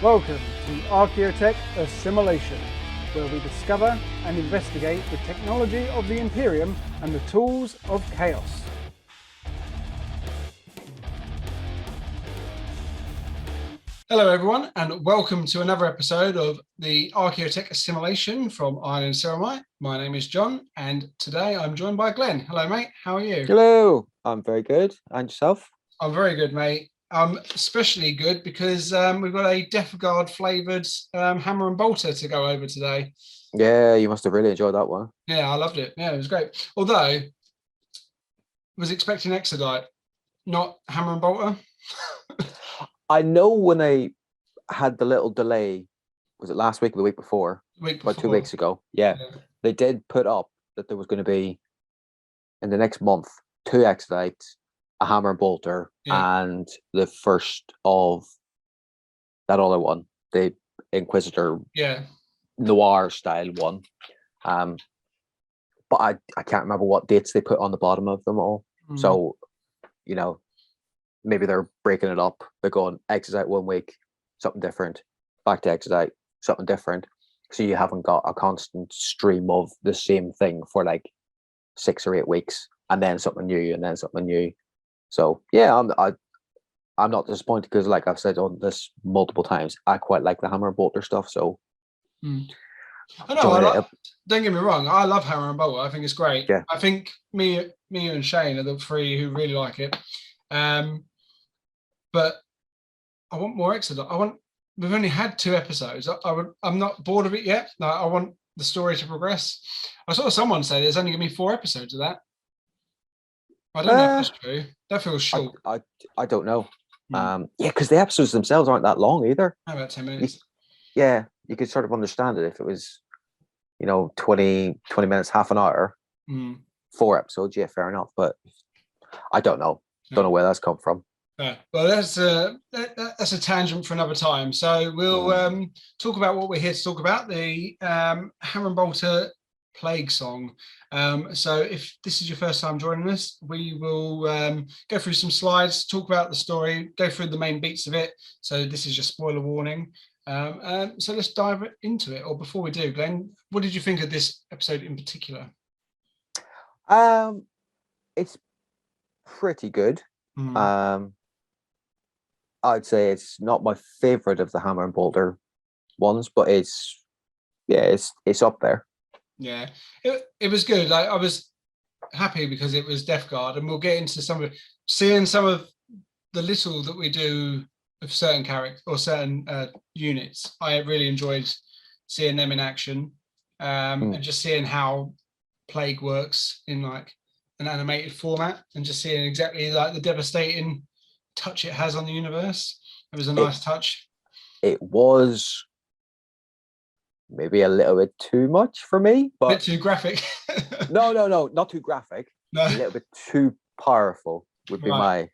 Welcome to Archeotech Assimilation, where we discover and investigate the technology of the Imperium and the tools of chaos. Hello everyone, and welcome to another episode of the Archeotech Assimilation from Iron and Ceramite. My name is John, and today I'm joined by Glenn. Hello mate, how are you? Hello, I'm very good. And yourself? I'm very good, mate. I'm especially good because we've got a Death Guard flavoured hammer and bolter to go over today. Yeah, you must have really enjoyed that one. Yeah, I loved it. Yeah, it was great. Although, I was expecting Exodite, not hammer and bolter. I know when I had the little delay, was it last week or the week before? About 2 weeks ago. Yeah, they did put up that there was going to be, in the next month, 2 Exodites, a hammer and bolter, and the first of that other one, the Inquisitor noir style one. But I can't remember what dates they put on the bottom of them all. So, you know, maybe they're breaking it up. They're going Exodite 1 week, something different, back to Exodite, something different. So you haven't got a constant stream of the same thing for like 6 or 8 weeks, and then something new, and then something new. So yeah, I'm not disappointed because, like I've said on this multiple times, I quite like the hammer and bolter stuff. So I know. Don't get me wrong. I love hammer and bolter. I think it's great. Yeah. I think me and Shane are the three who really like it. But I want more Exodite. We've only had 2 episodes. I'm not bored of it yet. I want the story to progress. I saw someone say there's only going to be 4 episodes of that. I don't know if that's true. That feels short. I don't know. Yeah, because the episodes themselves aren't that long either. How about 10 minutes? You could sort of understand it if it was, 20 minutes, half an hour, 4 episodes. Yeah, fair enough. But I don't know. Don't know where that's come from. Well, that's a tangent for another time. So we'll talk about what we're here to talk about, the hammer and bolter plague song. So if this is your first time joining us, we will go through some slides, talk about the story, go through the main beats of it. So this is your spoiler warning. So let's dive into it. Or before we do, Glenn, what did you think of this episode in particular? It's pretty good. I'd say it's not my favorite of the hammer and bolter ones, but it's up there. Yeah, it was good. I was happy because it was Death Guard, and we'll get into seeing some of the little that we do of certain characters or certain units. I really enjoyed seeing them in action, and just seeing how Plague works in like an animated format, and just seeing exactly like the devastating touch it has on the universe. It was a nice touch. It was maybe a little bit too much for me, but a bit too graphic. no, not too graphic. No. A little bit too powerful would be my.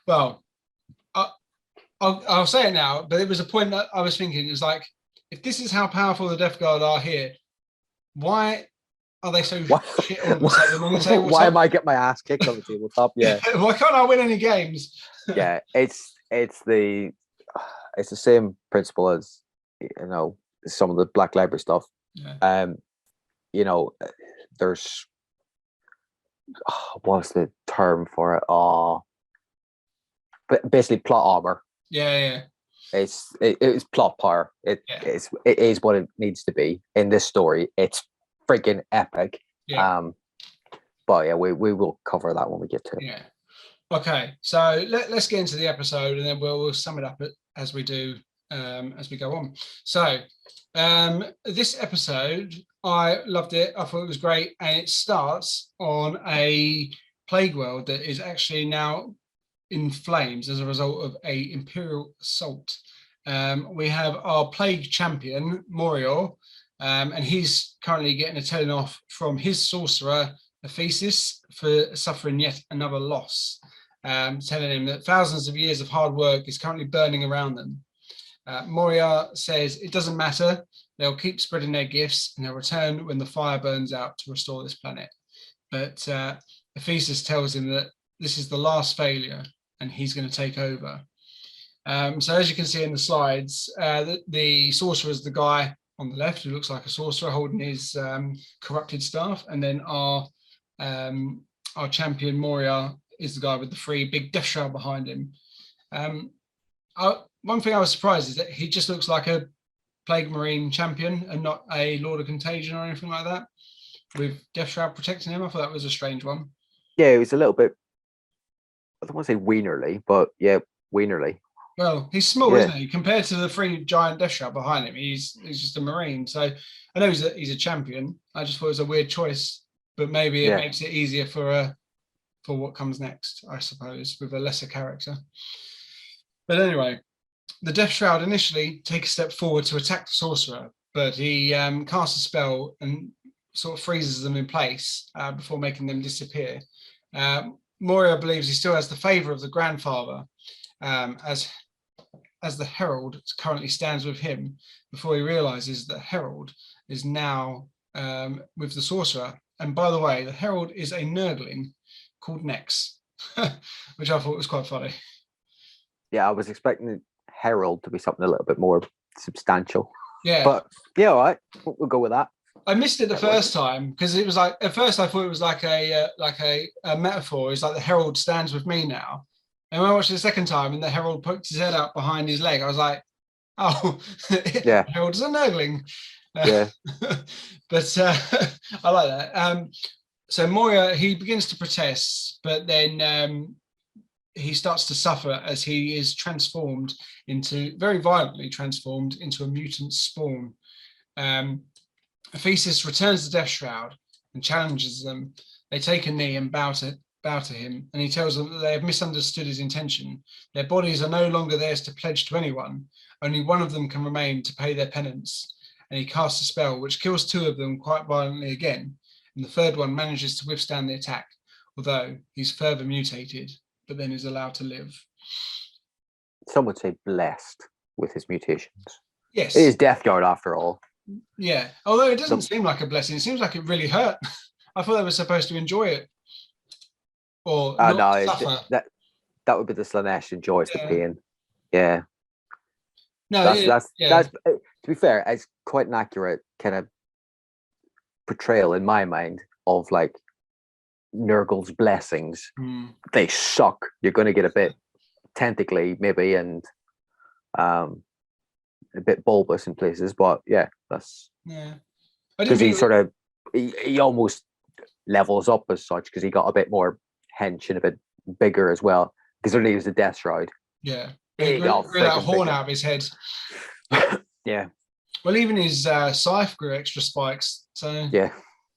Well, I'll say it now, but it was a point that I was thinking is like, if this is how powerful the Death Guard are here, why are they so shit on the tabletop? Why am I getting my ass kicked on the tabletop? Yeah. Why can't I win any games? Yeah, it's the same principle as some of the Black Library stuff. Yeah. There's what's the term for it? But basically plot armor. Yeah. It's plot power. It is what it needs to be in this story. It's freaking epic. Yeah. But yeah, we will cover that when we get to it. Yeah. Okay, so let's get into the episode, and then we'll sum it up as we do as we go on. So this episode, I loved it. I thought it was great, and it starts on a plague world that is actually now in flames as a result of a Imperial assault. We have our plague champion, Morior, and he's currently getting a telling off from his sorcerer, Ephesus, for suffering yet another loss, telling him that thousands of years of hard work is currently burning around them. Morior says it doesn't matter, they'll keep spreading their gifts and they'll return when the fire burns out to restore this planet. But Ephesus tells him that this is the last failure and he's going to take over. So as you can see in the slides, the sorcerer is the guy on the left who looks like a sorcerer holding his corrupted staff, and then our champion Moria is the guy with the 3 big death shroud behind him. One thing I was surprised is that he just looks like a Plague Marine champion and not a Lord of Contagion or anything like that, with death shroud protecting him. I thought that was a strange one. Yeah, it was a little bit, I don't want to say wienerly, but yeah, wienerly. Well, he's small, isn't he? Compared to the 3 giant death shroud behind him, he's just a Marine. So I know he's a champion. I just thought it was a weird choice, but maybe it makes it easier for what comes next, I suppose, with a lesser character. But anyway, the Death Shroud initially take a step forward to attack the sorcerer, but he casts a spell and sort of freezes them in place before making them disappear. Moria believes he still has the favor of the grandfather, as the Herald currently stands with him, before he realizes that Herald is now with the sorcerer. And by the way, the Herald is a nurgling called Nex, which I thought was quite funny. Yeah, I was expecting Herald to be something a little bit more substantial. Yeah, but yeah, all right, we'll go with that. I missed it the first time because it was like, at first I thought it was like a metaphor. It's like the Herald stands with me now. And when I watched it the second time and the Herald poked his head out behind his leg, I was like, oh, yeah, Herald is a nurgling. Yeah. But I like that. So Moria, he begins to protest, but then he starts to suffer as he is very violently transformed into a mutant spawn. Ephesus returns the Death Shroud and challenges them. They take a knee and bow to him, and he tells them that they have misunderstood his intention. Their bodies are no longer theirs to pledge to anyone. Only one of them can remain to pay their penance. And he casts a spell which kills 2 of them quite violently again, and the 3rd one manages to withstand the attack, although he's further mutated, but then is allowed to live. Some would say blessed with his mutations. Yes. It is Death Guard after all. Yeah, although it doesn't seem like a blessing. It seems like it really hurt. I thought they were supposed to enjoy it. Or not suffer. That would be the Slanesh enjoys the pain. Yeah. No, that's to be fair, it's quite an accurate kind of portrayal in my mind of like Nurgle's blessings. They suck. You're going to get a bit tentacly maybe, and a bit bulbous in places, but yeah, that's because he almost levels up as such, because he got a bit more hench and a bit bigger as well, because he was the Death Shroud. Yeah, he grew that horn out of his head. Yeah. Well, even his scythe grew extra spikes, so yeah,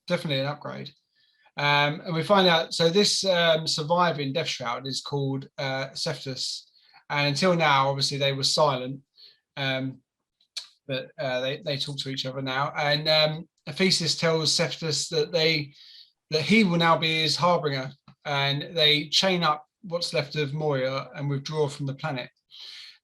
definitely an upgrade. And we find out, so this surviving Death Shroud is called Cephtus, and until now, obviously, they were silent, but they talk to each other now. And Ephesus tells Cephtus that he will now be his harbinger, and they chain up what's left of Moria and withdraw from the planet.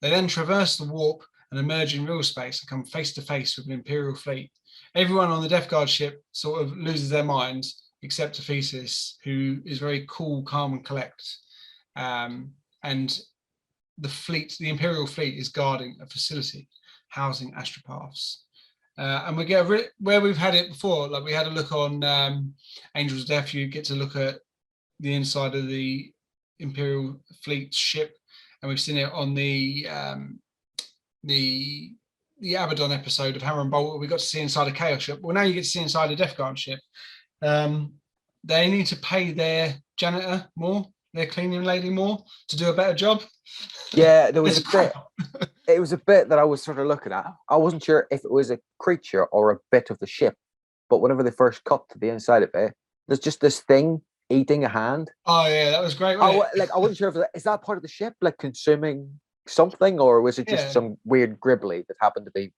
They then traverse the warp and emerge in real space and come face to face with an Imperial fleet. Everyone on the Death Guard ship sort of loses their minds, except Ephesus, who is very cool, calm, and collect. And the Imperial fleet is guarding a facility housing astropaths. And we get where we've had it before, like we had a look on Angel's Death. You get to look at the inside of the Imperial fleet ship, and we've seen it on the Abaddon episode of Hammer and Bolt. We got to see inside a Chaos ship. Well, now you get to see inside a Death Guard ship. They need to pay their janitor more, their cleaning lady more, to do a better job. Yeah, there was a bit. It was a bit that I was sort of looking at. I wasn't sure if it was a creature or a bit of the ship, but whenever they first cut to the inside of it, there's just this thing eating a hand. Oh yeah, that was great. I wasn't sure if is that part of the ship, like consuming something, or was it just some weird gribbly that happened to be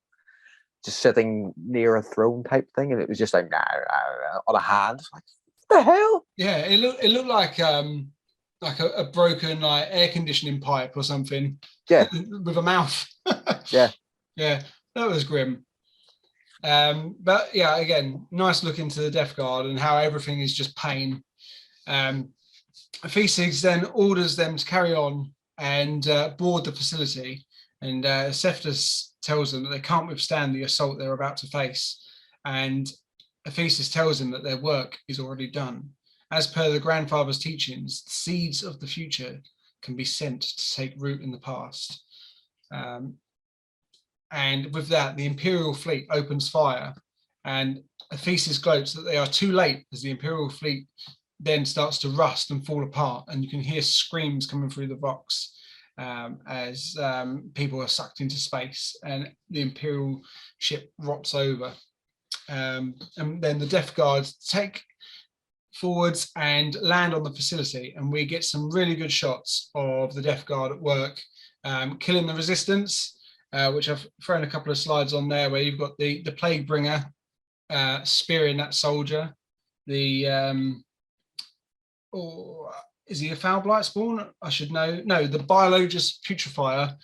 just sitting near a throne type thing, and it was just like on a hand. Like, what the hell? Yeah, it looked like a broken like air conditioning pipe or something. Yeah, with a mouth. Yeah, that was grim. But yeah, again, nice look into the Death Guard and how everything is just pain. Ephesus then orders them to carry on and board the facility. And Cephas tells them that they can't withstand the assault they're about to face. And Ephesus tells them that their work is already done. As per the grandfather's teachings, the seeds of the future can be sent to take root in the past. And with that, the Imperial fleet opens fire, and Ephesus gloats that they are too late, as the Imperial fleet then starts to rust and fall apart, and you can hear screams coming through the rocks as people are sucked into space, and the Imperial ship rots over. And then the Death Guard take forwards and land on the facility, and we get some really good shots of the Death Guard at work, killing the resistance, which I've thrown a couple of slides on there, where you've got the Plague Bringer spearing that soldier. Or is he a foul blight spawn? I should know. No, the Biologist Putrefier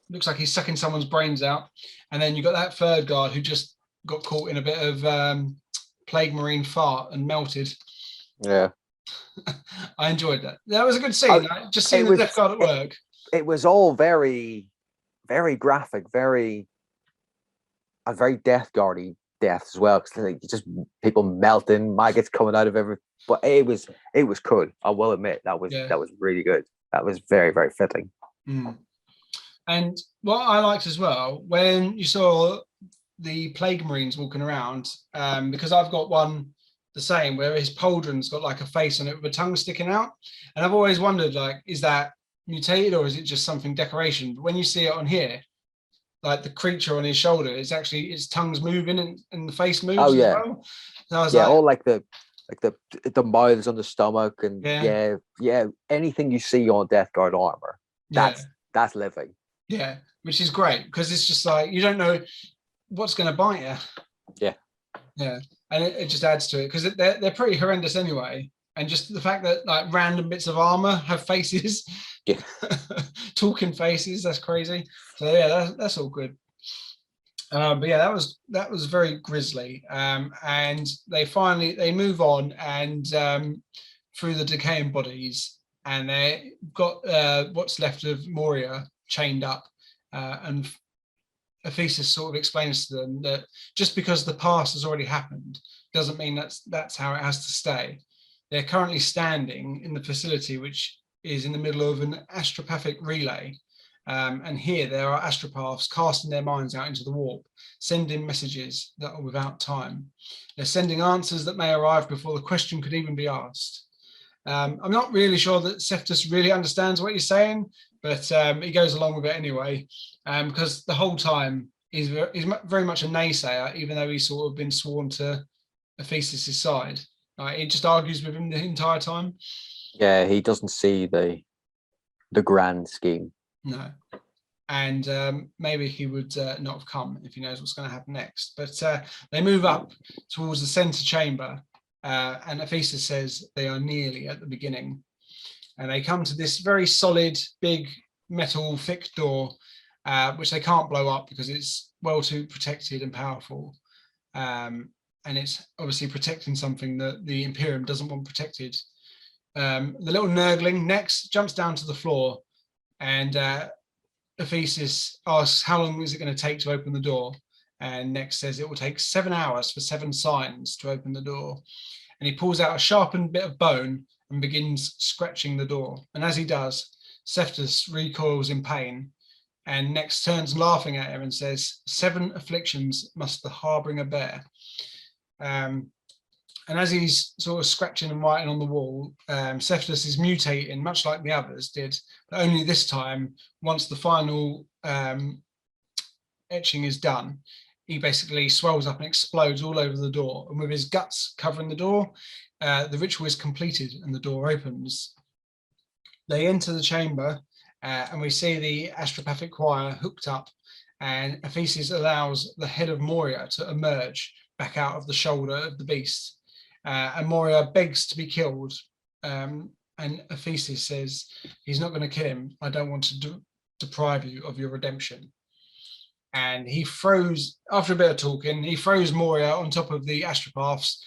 looks like he's sucking someone's brains out. And then you've got that third guard who just got caught in a bit of Plague Marine fart and melted. Yeah. I enjoyed that. That was a good scene. Just seeing the Death Guard at work. It was all very, very graphic, very Death Guard-y death as well, because like, just people melting, maggots coming out of every. But it was cool. I will admit that was really good. That was very, very fitting. And what I liked as well, when you saw the Plague Marines walking around, because I've got one the same, where his pauldron's got like a face on it with a tongue sticking out, and I've always wondered, like, is that mutated or is it just something decoration? But when you see it on here, like the creature on his shoulder, it's actually his tongue's moving and the face moves as well. So I was all like the mouths on the stomach, and anything you see on Death Guard armor, that's living. Yeah, which is great, because it's just like you don't know what's going to bite you. Yeah, and it just adds to it, because they're pretty horrendous anyway. And just the fact that like random bits of armor have faces, talking faces, that's crazy. So yeah, that's all good. But yeah, that was very grisly. And they move on and through the decaying bodies, and they got what's left of Moria chained up, and Ephesus sort of explains to them that just because the past has already happened doesn't mean that's how it has to stay. They're currently standing in the facility, which is in the middle of an astropathic relay. And here there are astropaths casting their minds out into the warp, sending messages that are without time. They're sending answers that may arrive before the question could even be asked. I'm not really sure that Cephas really understands what he's saying, but he goes along with it anyway, because the whole time he's very much a naysayer, even though he's sort of been sworn to Ephesus' side. He just argues with him the entire time. Yeah, he doesn't see the grand scheme. No. And maybe he would not have come if he knows what's going to happen next. But they move up towards the center chamber, and Ephesus says they are nearly at the beginning. And they come to this very solid, big metal, thick door, which they can't blow up because it's well too protected and powerful. And it's obviously protecting something that the Imperium doesn't want protected. The little nurgling next jumps down to the floor, and Ephesus asks how long is it going to take to open the door, and Nex says it will take 7 hours for 7 signs to open the door. And he pulls out a sharpened bit of bone and begins scratching the door, and as he does, Cephas recoils in pain, and Nex turns laughing at him and says, 7 afflictions must the harbinger bear. And as he's sort of scratching and writing on the wall, Cephas is mutating, much like the others did, but only this time, once the final etching is done, he basically swells up and explodes all over the door. And with his guts covering the door, the ritual is completed and the door opens. They enter the chamber, and we see the astropathic choir hooked up, and Ephesus allows the head of Moria to emerge back out of the shoulder of the beast. And Moria begs to be killed, and Ephesus says he's not going to kill him. I don't want to deprive you of your redemption. And he throws, after a bit of talking, he throws Moria on top of the astropaths,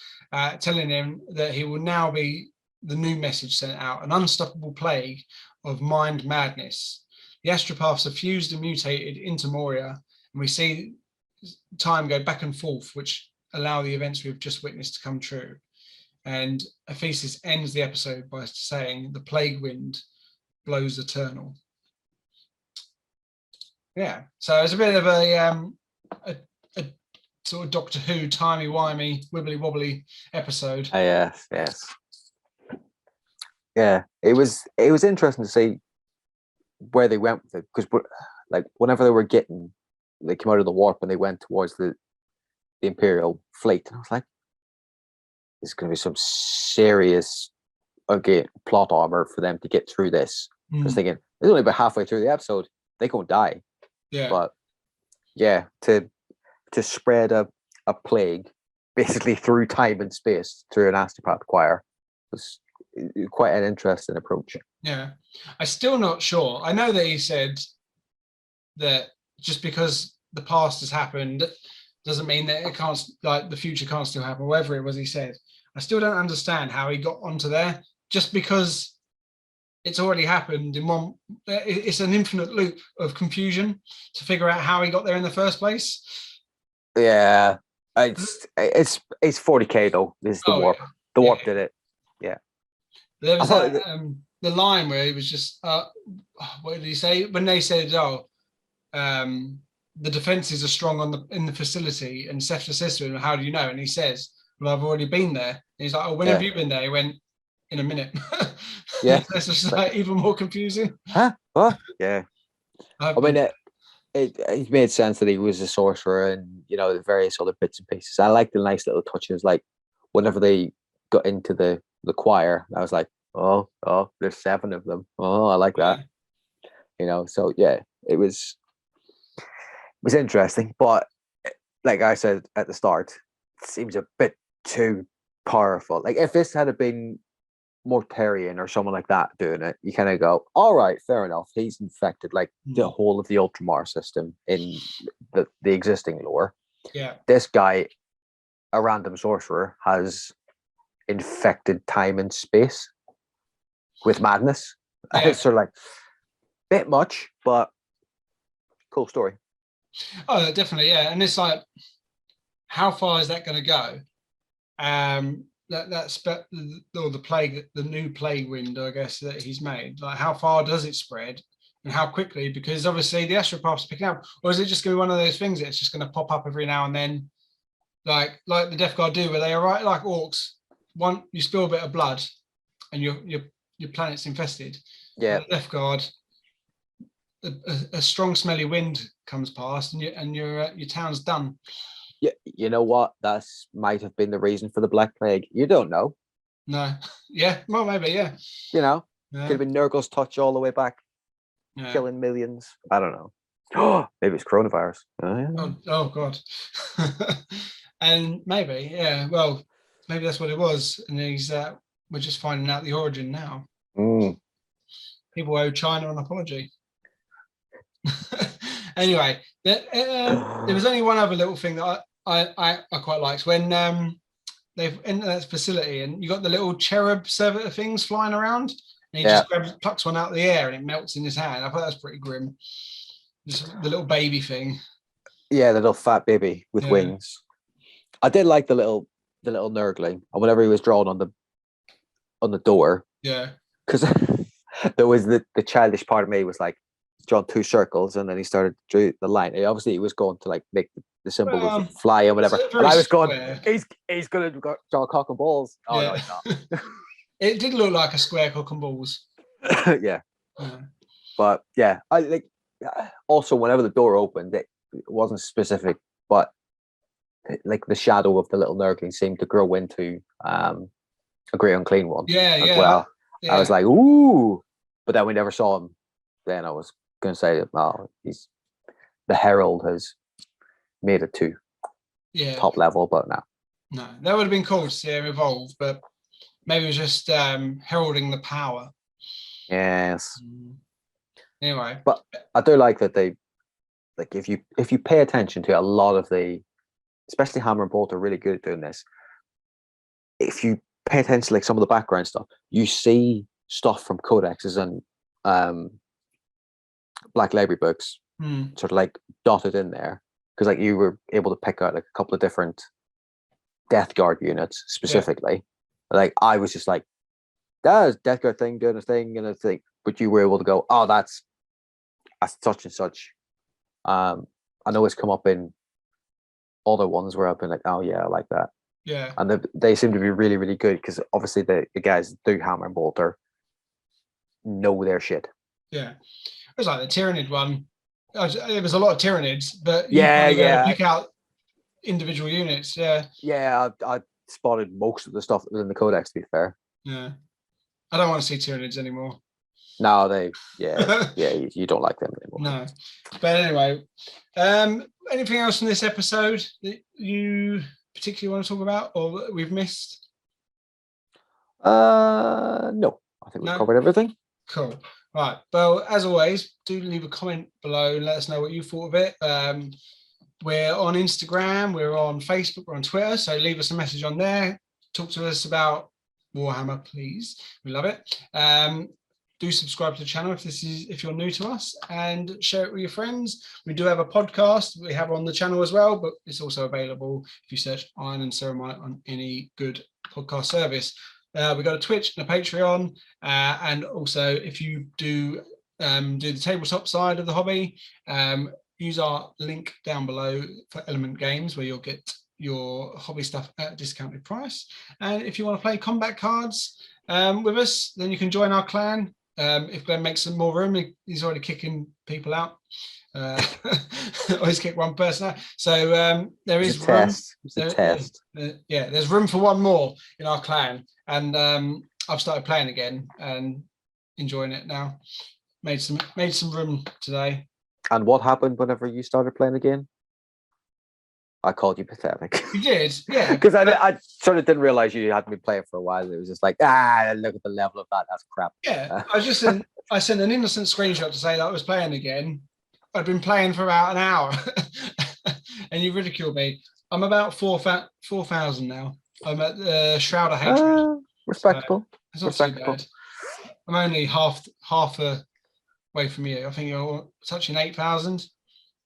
telling him that he will now be the new message sent out, an unstoppable plague of mind madness. the astropaths are fused and mutated into Moria, and we see time go back and forth, which allow the events we've just witnessed to come true. And Ephesus ends the episode by saying, "The plague wind blows eternal." Yeah, so it's a bit of a sort of Doctor Who timey-wimey, wibbly-wobbly episode. Yes, yes. Yeah, it was interesting to see where they went with it, because like whenever they came out of the warp and they went towards the Imperial fleet, and I was like, there's going to be some serious plot armor for them to get through this. I was thinking, it's only about halfway through the episode, they gonna die. Yeah, but yeah, to spread a plague basically through time and space through an astropath choir was quite an interesting approach. Yeah, I'm still not sure. I know that he said that just because the past has happened doesn't mean that it can't, like the future can't still happen, whatever it was he said. I still don't understand how he got onto there, just because it's already happened in one. It's an infinite loop of confusion to figure out how he got there in the first place. Yeah, it's 40k though. This is the warp. Yeah. The warp did it. Yeah. There was the line where he was just, what did he say? When they said, the defenses are strong in the facility, and Sefta says to him, "How do you know?" And he says, "Well, I've already been there." And he's like, "Oh, when have you been there?" He went, "In a minute." Yeah. It's just like even more confusing. Huh? What? Yeah. I mean, it made sense that he was a sorcerer, and the various other bits and pieces. I like the nice little touches, like whenever they got into the choir, I was like, oh, there's 7 of them. Oh, I like that. So yeah, it was interesting, but like I said at the start, it seems a bit too powerful. Like if this had been Mortarian or someone like that doing it, you kind of go, all right, fair enough. He's infected like the whole of the Ultramar system in the existing lore. Yeah. This guy, a random sorcerer, has infected time and space with madness. Yeah. It's sort of like a bit much, but cool story. Oh, definitely, yeah. And it's like, how far is that going to go? The new plague wind, I guess, that he's made. Like, how far does it spread, and how quickly? Because obviously the astropaths are picking up, or is it just going to be one of those things that's just going to pop up every now and then, like the Death Guard do, where they are right like orcs. You spill a bit of blood, and your planet's infested. Yeah, the Death Guard. A strong, smelly wind comes past, and your town's done. Yeah, you know what? That might have been the reason for the Black Plague. You don't know. No. Yeah. Well, maybe. Yeah. Could have been Nurgle's touch all the way back, killing millions. I don't know. Oh, maybe it's coronavirus. Oh God. And maybe, yeah. Well, maybe that's what it was, and we're just finding out the origin now. People owe China an apology. Anyway, there was only one other little thing that I quite liked when they've entered that facility, and you got the little cherub servitor things flying around, and he just plucks one out of the air and it melts in his hand. I thought that was pretty grim. Just the little baby thing. Yeah, the little fat baby with wings. I did like the little Nurgling, and whenever he was drawn on the door. Yeah. Because there was the childish part of me was like, drawn 2 circles, and then he started drew the line. Obviously, he was going to like make the symbol of fly and whatever. And I was going, he's going to draw cock and balls. Oh no, he's not. It did look like a square cock and balls. Yeah. But yeah, I like. Also, whenever the door opened, it wasn't specific, but like the shadow of the little Nurgling seemed to grow into a great unclean one. Yeah. Well, I was like, ooh, but then we never saw him. Then I was going to say, he's the Herald has made it to top level, but no, that would have been cool to see him evolve, but maybe it was just heralding the power. Yes. Anyway, but I do like that they like if you pay attention to a lot of especially Hammer and Bolt are really good at doing this. If you pay attention to like some of the background stuff, you see stuff from codexes and Black Library books, sort of like dotted in there, because like you were able to pick out like a couple of different Death Guard units specifically. Like I was just like, that is Death Guard thing doing a thing and a thing, but you were able to go, oh, that's such and such. I know it's come up in other ones where I've been like, oh yeah, I like that. Yeah. And they seem to be really, really good because obviously the guys do Hammer and Bolter know their shit. Yeah. It was like the Tyrannid one. It was a lot of Tyrannids, but you pick out individual units. Yeah. Yeah, I spotted most of the stuff that was in the Codex, to be fair. Yeah. I don't want to see Tyranids anymore. No, you don't like them anymore. No. But anyway, anything else from this episode that you particularly want to talk about or that we've missed? No. I think we've covered everything. Cool. Right. Well, as always, do leave a comment below and let us know what you thought of it. We're on Instagram, we're on Facebook, we're on Twitter. So leave us a message on there. Talk to us about Warhammer, please. We love it. Do subscribe to the channel if you're new to us, and share it with your friends. We do have a podcast we have on the channel as well, but it's also available if you search Iron and Ceramite on any good podcast service. We've got a Twitch and a Patreon, and also if you do the tabletop side of the hobby, use our link down below for Element Games, where you'll get your hobby stuff at a discounted price. And if you want to play combat cards with us, then you can join our clan. If Glenn makes some more room, he's already kicking people out. Always kick one person out. So there is room. It's a test. There's room for one more in our clan. And I've started playing again and enjoying it now. Made some room today. And what happened whenever you started playing again? I called you pathetic. You did, yeah. Because I sort of didn't realize you hadn't been playing for a while. It was just like, look at the level of that. That's crap. Yeah, I sent an innocent screenshot to say that I was playing again. I'd been playing for about an hour, and you ridiculed me. I'm about 4,000 now. I'm at the Shroud of Hatred. Respectable. It's not too bad. I'm only half a way from you. I think you're touching 8,000.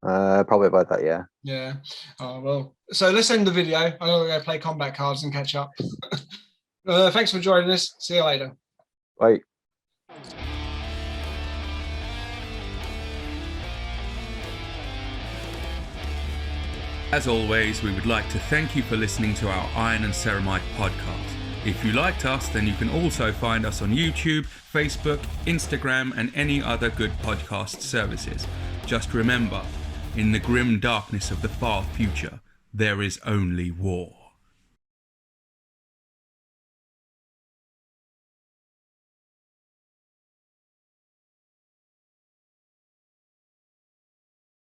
Probably about that, yeah. Yeah. Oh, well. So let's end the video. I'm going to go play combat cards and catch up. Thanks for joining us. See you later. Bye. As always, we would like to thank you for listening to our Iron and Ceramite podcast. If you liked us, then you can also find us on YouTube, Facebook, Instagram, and any other good podcast services. Just remember, in the grim darkness of the far future, there is only war.